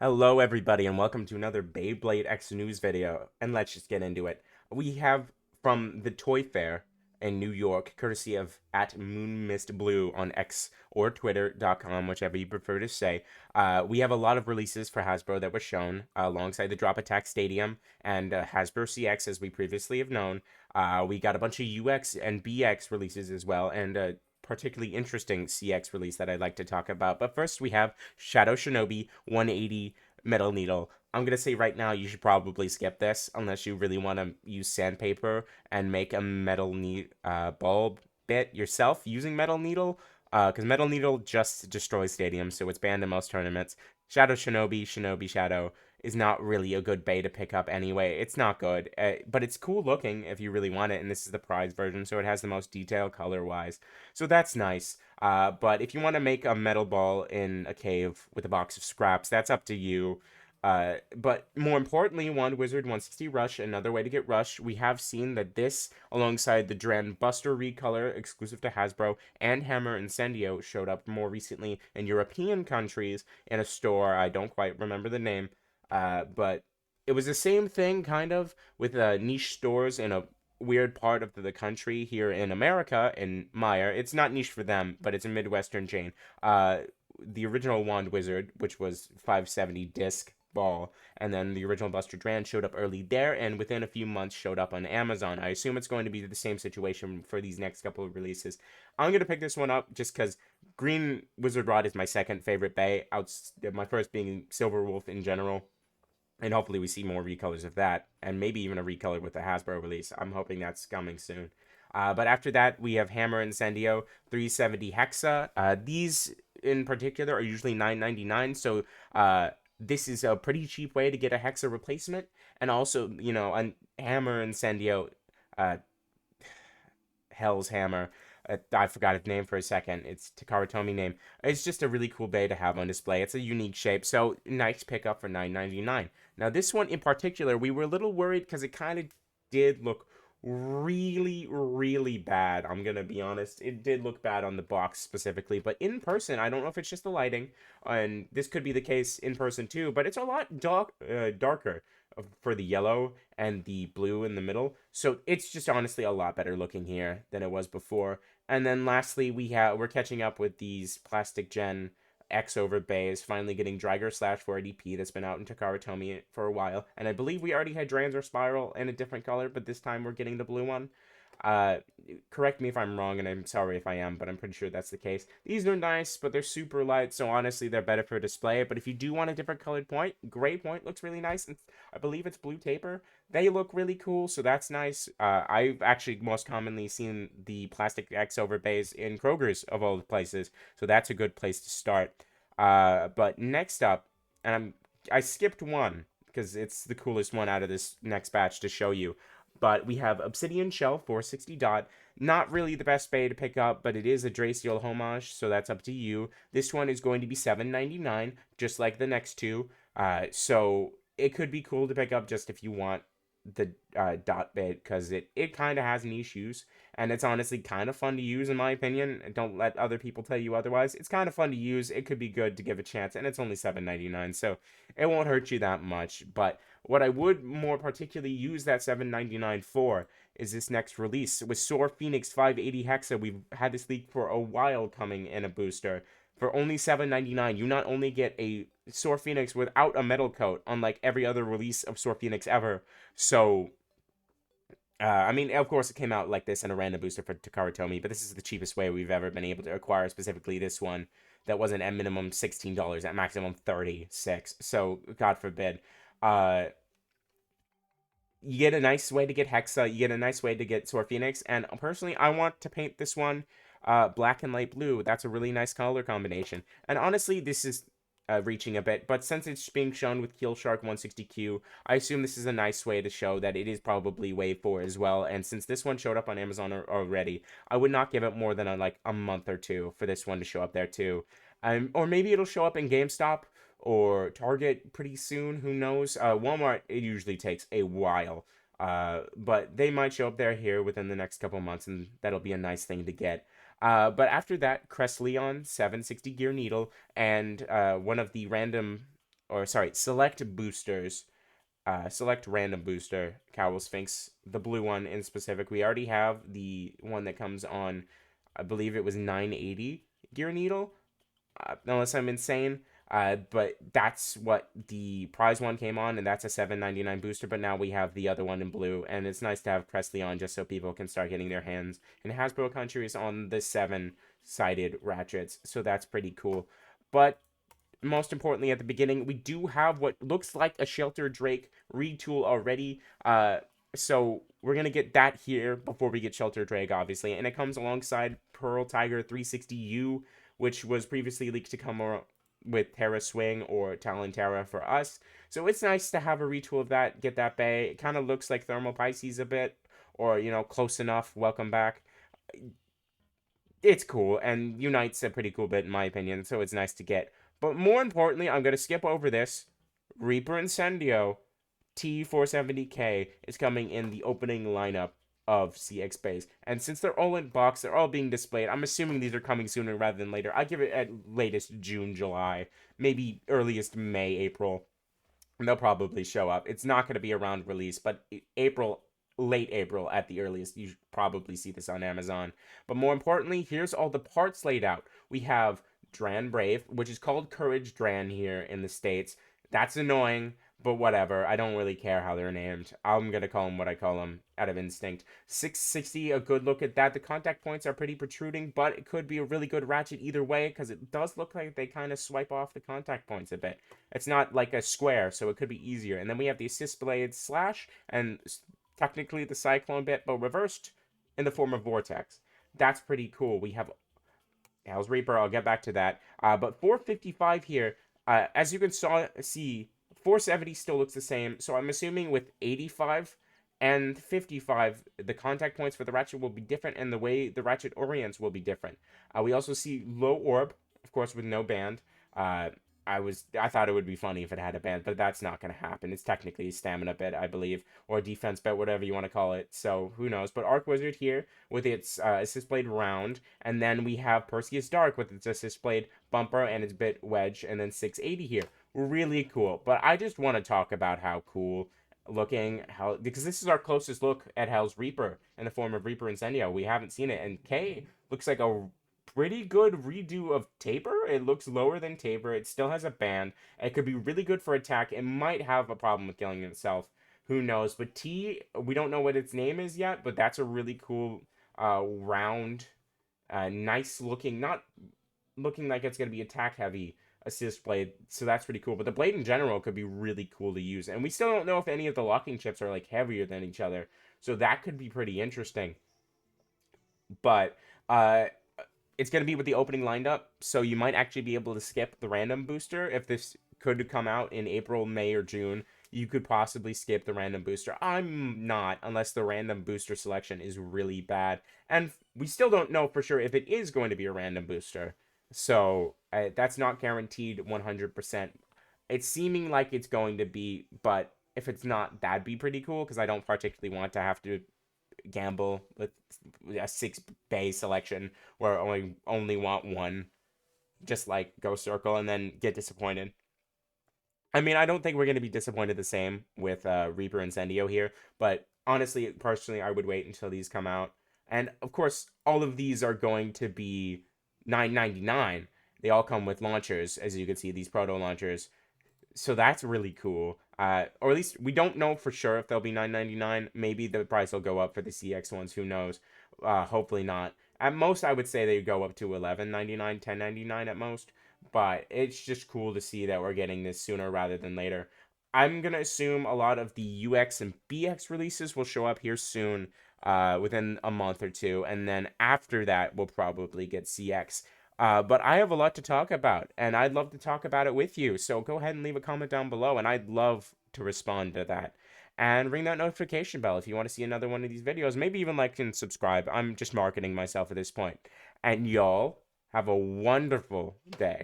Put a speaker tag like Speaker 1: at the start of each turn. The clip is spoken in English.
Speaker 1: Hello, everybody, and welcome to another BeybladeX news video. And let's just get into it. We have from the Toy Fair in New York, courtesy of at MoonMistBlue on X or Twitter.com, whichever you prefer to say. We have a lot of releases for Hasbro that were shown alongside the Drop Attack Stadium and Hasbro CX, as we previously have known. We got a bunch of UX and BX releases as well, and particularly interesting CX release that I'd like to talk about. But first, we have Shadow Shinobi 180 Metal Needle. I'm going to say right now you should probably skip this unless you really want to use sandpaper and make a bulb bit yourself using Metal Needle. Because Metal Needle just destroys stadiums, so it's banned in most tournaments. Shadow Shinobi, Shinobi Shadow is not really a good bay to pick up anyway. It's not good, but it's cool looking if you really want it, and this is the prize version, so it has the most detail color-wise. So that's nice. But if you want to make a metal ball in a cave with a box of scraps, that's up to you. But more importantly, Wand Wizard 160 Rush, another way to get Rush. We have seen that this, alongside the Dren Buster recolor exclusive to Hasbro and Hammer Incendio, showed up more recently in European countries in a store. I don't quite remember the name, but it was the same thing, kind of, with niche stores in a weird part of the country here in America, in Meyer. It's not niche for them, but it's a Midwestern chain. The original Wand Wizard, which was 570 disc ball, and then the original Buster Dran showed up early there, and within a few months showed up on Amazon. I assume it's going to be the same situation for these next couple of releases. I'm going to pick this one up just because Green Wizard Rod is my second favorite bay, my first being Silver Wolf in general. And hopefully we see more recolors of that, and maybe even a recolor with the Hasbro release. I'm hoping that's coming soon. But after that, we have Hammer Incendio 370 Hexa. These in particular are usually $9.99, so this is a pretty cheap way to get a Hexa replacement. And also, a Hammer Incendio, uh, Hell's Hammer. I forgot its name for a second. It's Takara Tomy name. It's just a really cool bay to have on display. It's a unique shape, so nice pickup for $9.99. Now, this one in particular, we were a little worried because it kind of did look really, really bad. I'm going to be honest. It did look bad on the box specifically, but in person, I don't know if it's just the lighting, and this could be the case in person too, but it's a lot darker for the yellow and the blue in the middle. So it's just honestly a lot better looking here than it was before. And then lastly, we're catching up with these Plastic Gen X over bays, finally getting Driger slash 480p that's been out in Takara Tomy for a while. And I believe we already had Dranzer Spiral in a different color, but this time we're getting the blue one. Uh, Correct me if I'm wrong, and I'm sorry if I am, but I'm pretty sure that's the case. These are nice, but they're super light, so honestly, they're better for display. But if you do want a different colored point, gray point looks really nice, and I believe it's blue taper. They look really cool, so that's nice. I've actually most commonly seen the plastic X over bays in Kroger's, of all the places, so that's a good place to start. But next up, I skipped one, because it's the coolest one out of this next batch to show you. But we have Obsidian Shell 460 dot. Not really the best bay to pick up, but it is a Draciel homage, so that's up to you. This one is going to be $7.99, just like the next two. So it could be cool to pick up just if you want the dot bit, because it kind of has niche use, and it's honestly kind of fun to use in my opinion. Don't let other people tell you otherwise. It's kind of fun to use. It could be good to give a chance, and it's only $7.99, so it won't hurt you that much. But what I would more particularly use that $7.99 for is this next release with Soar Phoenix 580 Hexa. We've had this leak for a while coming in a booster. For only $7.99, you not only get a Soar Phoenix without a metal coat, unlike every other release of Soar Phoenix ever. So, I mean, of course, it came out like this in a random booster for Takara Tomy, but this is the cheapest way we've ever been able to acquire specifically this one. That wasn't at minimum $16, at maximum $36. So, God forbid. You get a nice way to get Hexa, you get a nice way to get Soar Phoenix, and personally, I want to paint this one black and light blue. That's a really nice color combination. And honestly, this is reaching a bit, but since it's being shown with Keel Shark 160Q, I assume this is a nice way to show that it is probably Wave 4 as well, and since this one showed up on Amazon already, I would not give it more than like a month or two for this one to show up there too. Or maybe it'll show up in GameStop or Target pretty soon. Who knows? Walmart, it usually takes a while. But they might show up there here within the next couple months, and that'll be a nice thing to get. But after that, Crest Leon 760 Gear Needle and one of the random select boosters, select random booster, Cowl Sphinx, the blue one in specific. We already have the one that comes on, I believe it was 980 Gear Needle, unless I'm insane. But that's what the prize one came on, and that's a 799 booster. But now we have the other one in blue, and it's nice to have Presley on just so people can start getting their hands in Hasbro countries on the 7-sided ratchets. So that's pretty cool. But most importantly, at the beginning, we do have what looks like a Shelter Drake retool already. So we're going to get that here before we get Shelter Drake, obviously. And it comes alongside Pearl Tiger 360U, which was previously leaked to come with Terra Swing or Talon Terra for us. So it's nice to have a retool of that, get that bay. It kind of looks like Thermal Pisces a bit, or, close enough. Welcome back. It's cool, and Unite's a pretty cool bit, in my opinion, so it's nice to get. But more importantly, I'm going to skip over this. Reaper Incendio T470K is coming in the opening lineup of CX Base. And since they're all in box, they're all being displayed. I'm assuming these are coming sooner rather than later. I give it at latest June, July, maybe earliest May, April. And they'll probably show up. It's not going to be around release, but April, late April at the earliest. You should probably see this on Amazon. But more importantly, here's all the parts laid out. We have Dran Brave, which is called Courage Dran here in the States. That's annoying, but whatever. I don't really care how they're named. I'm going to call them what I call them out of instinct. 660, a good look at that. The contact points are pretty protruding, but it could be a really good ratchet either way because it does look like they kind of swipe off the contact points a bit. It's not like a square, so it could be easier. And then we have the Assist Blade Slash and technically the Cyclone bit, but reversed in the form of Vortex. That's pretty cool. We have Hell's Reaper, I'll get back to that. But 455 here, as you can see, 470 still looks the same. So I'm assuming with 85 and 55, the contact points for the ratchet will be different, and the way the ratchet orients will be different. We also see low orb, of course, with no band. I thought it would be funny if it had a band, but that's not going to happen. It's technically a stamina bit, I believe, or a defense bit, whatever you want to call it. So who knows? But Arc Wizard here with its Assist Blade round, and then we have Perseus Dark with its Assist Blade bumper and its bit wedge, and then 680 here. Really cool. But I just want to talk about how cool looking, because this is our closest look at Hell's Reaper in the form of Reaper Incendio. We haven't seen it, and K looks like a pretty good redo of Tabor. It looks lower than Tabor. It still has a band. It could be really good for attack. It might have a problem with killing itself. Who knows? But T, we don't know what its name is yet, but that's a really cool round, nice looking, not looking like it's going to be attack heavy assist blade. So that's pretty cool. But the blade in general could be really cool to use. And we still don't know if any of the locking chips are like heavier than each other. So that could be pretty interesting. But it's going to be with the opening lineup, so you might actually be able to skip the random booster. If this could come out in April, May, or June, you could possibly skip the random booster. I'm not, unless the random booster selection is really bad. And we still don't know for sure if it is going to be a random booster. So that's not guaranteed 100%. It's seeming like it's going to be, but if it's not, that'd be pretty cool, because I don't particularly want to have to gamble with a 6-bay selection where I only want one, just like Ghost Circle, and then get disappointed. I mean, I don't think we're going to be disappointed the same with Reaper Incendio here, but honestly, personally, I would wait until these come out. And of course, all of these are going to be $9.99. They all come with launchers, as you can see, these proto launchers. So that's really cool. Or at least we don't know for sure if they'll be $9.99. Maybe the price will go up for the CX ones. Who knows? Hopefully not. At most, I would say they go up to $11.99, $10.99 at most. But it's just cool to see that we're getting this sooner rather than later. I'm going to assume a lot of the UX and BX releases will show up here soon, within a month or two. And then after that, we'll probably get CX. But I have a lot to talk about, and I'd love to talk about it with you. So go ahead and leave a comment down below, and I'd love to respond to that. And ring that notification bell if you want to see another one of these videos. Maybe even like and subscribe. I'm just marketing myself at this point. And y'all have a wonderful day.